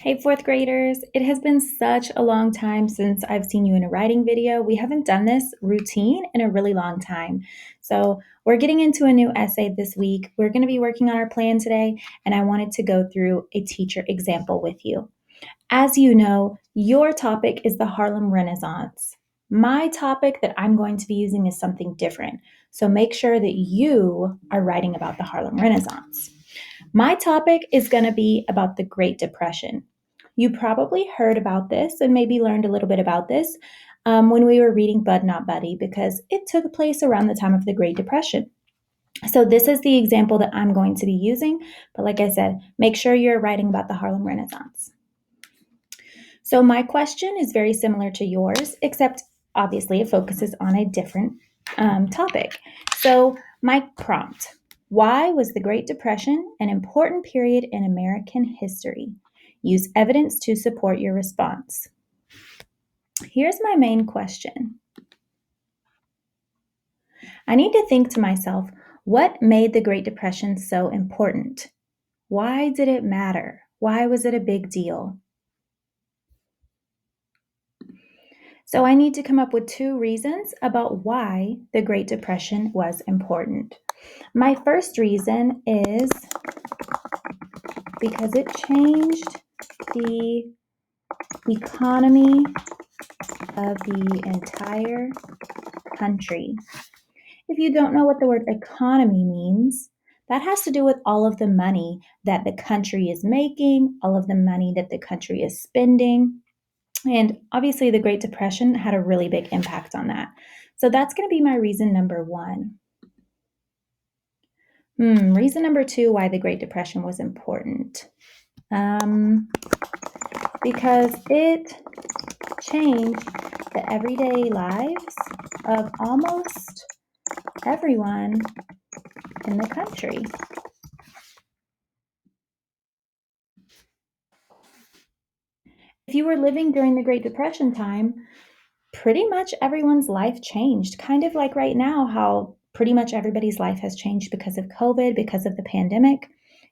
Hey, fourth graders, it has been such a long time since I've seen you in a writing video. We haven't done this routine in a really long time. So, we're getting into a new essay this week. We're going to be working on our plan today, and I wanted to go through a teacher example with you. As you know, your topic is the Harlem Renaissance. My topic that I'm going to be using is something different. So, make sure that you are writing about the Harlem Renaissance. My topic is going to be about the Great Depression. You probably heard about this and maybe learned a little bit about this when we were reading Bud Not Buddy because it took place around the time of the Great Depression. So, this is the example that I'm going to be using. But, like I said, make sure you're writing about the Harlem Renaissance. So, my question is very similar to yours, except obviously it focuses on a different topic. So, my prompt: why was the Great Depression an important period in American history? Use evidence to support your response. Here's my main question. I need to think to myself, what made the Great Depression so important? Why did it matter? Why was it a big deal? So I need to come up with two reasons about why the Great Depression was important. My first reason is because it changed the economy of the entire country. If you don't know what the word economy means, that has to do with all of the money that the country is making, all of the money that the country is spending. And obviously, the Great Depression had a really big impact on that. So that's going to be my reason number one. Reason number two why the Great Depression was important. Because it changed the everyday lives of almost everyone in the country. If you were living during the Great Depression time, pretty much everyone's life changed, kind of like right now, how pretty much everybody's life has changed because of COVID, because of the pandemic.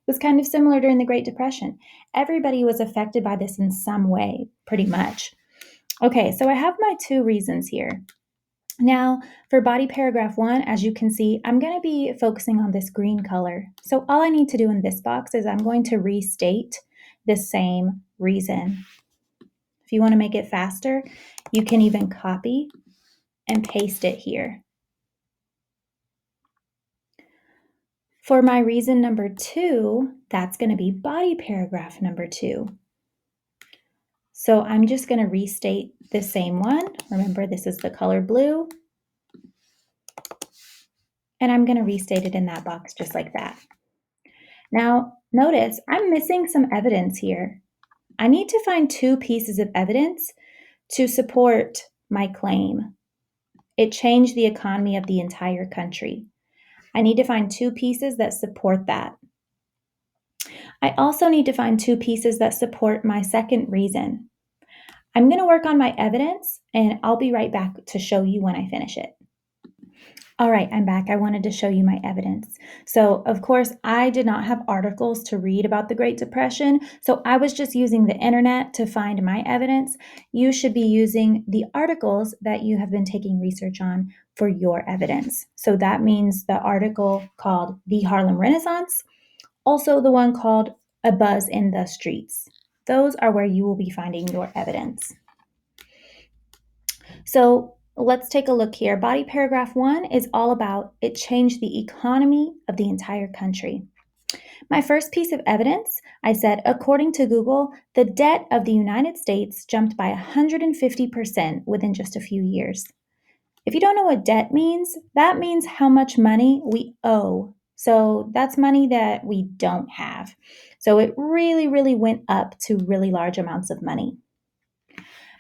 It was kind of similar during the Great Depression. Everybody was affected by this in some way, pretty much. Okay, so I have my two reasons here. Now, for body paragraph one, as you can see, I'm going to be focusing on this green color. So all I need to do in this box is I'm going to restate the same reason. If you want to make it faster, you can even copy and paste it here. For my reason number two, that's going to be body paragraph number two. So I'm just going to restate the same one. Remember, this is the color blue. And I'm going to restate it in that box just like that. Now, notice I'm missing some evidence here. I need to find two pieces of evidence to support my claim. It changed the economy of the entire country. I need to find two pieces that support that. I also need to find two pieces that support my second reason. I'm going to work on my evidence and I'll be right back to show you when I finish it. All right, I'm back. I wanted to show you my evidence. So, of course, I did not have articles to read about the Great Depression, so I was just using the internet to find my evidence. You should be using the articles that you have been taking research on for your evidence. So that means the article called The Harlem Renaissance, also the one called A Buzz in the Streets. Those are where you will be finding your evidence. So let's take a look here. Body paragraph one is all about it changed the economy of the entire country. My first piece of evidence, I said, according to Google, the debt of the United States jumped by 150% within just a few years. If you don't know what debt means, that means how much money we owe. So that's money that we don't have. So it really, really went up to really large amounts of money.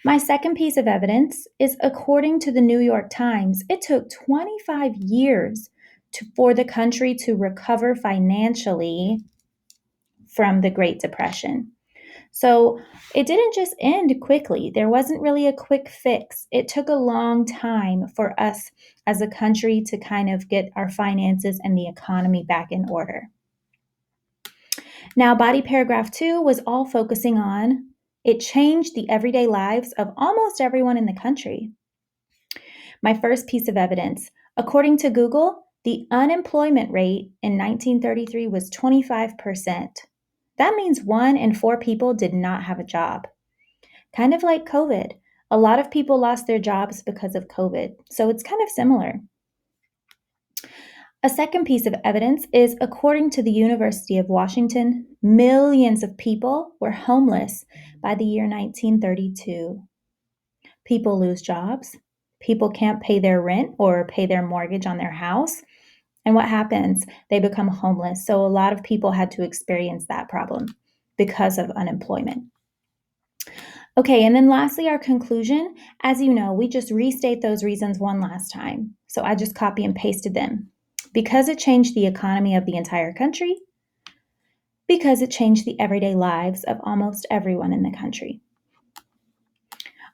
My second piece of evidence is according to the New York Times, it took 25 years for the country to recover financially from the Great Depression. So it didn't just end quickly. There wasn't really a quick fix. It took a long time for us as a country to kind of get our finances and the economy back in order. Now, body paragraph 2 was all focusing on it changed the everyday lives of almost everyone in the country. My first piece of evidence. According to Google, the unemployment rate in 1933 was 25%. That means 1 in 4 people did not have a job. Kind of like COVID. A lot of people lost their jobs because of COVID, so it's kind of similar. A second piece of evidence is according to the University of Washington, millions of people were homeless by the year 1932. People lose jobs. People can't pay their rent or pay their mortgage on their house. And what happens? They become homeless. So a lot of people had to experience that problem because of unemployment. Okay, and then lastly, our conclusion. As you know, we just restate those reasons one last time. So I just copy and pasted them. Because it changed the economy of the entire country, because it changed the everyday lives of almost everyone in the country.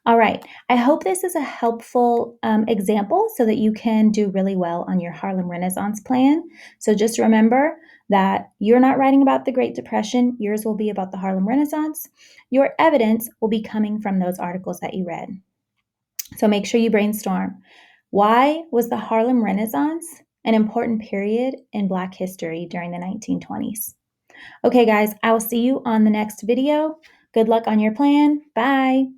All right, I hope this is a helpful example so that you can do really well on your Harlem Renaissance plan. So just remember that you're not writing about the Great Depression, yours will be about the Harlem Renaissance. Your evidence will be coming from those articles that you read. So make sure you brainstorm. Why was the Harlem Renaissance an important period in Black history during the 1920s? Okay, guys, I will see you on the next video. Good luck on your plan. Bye.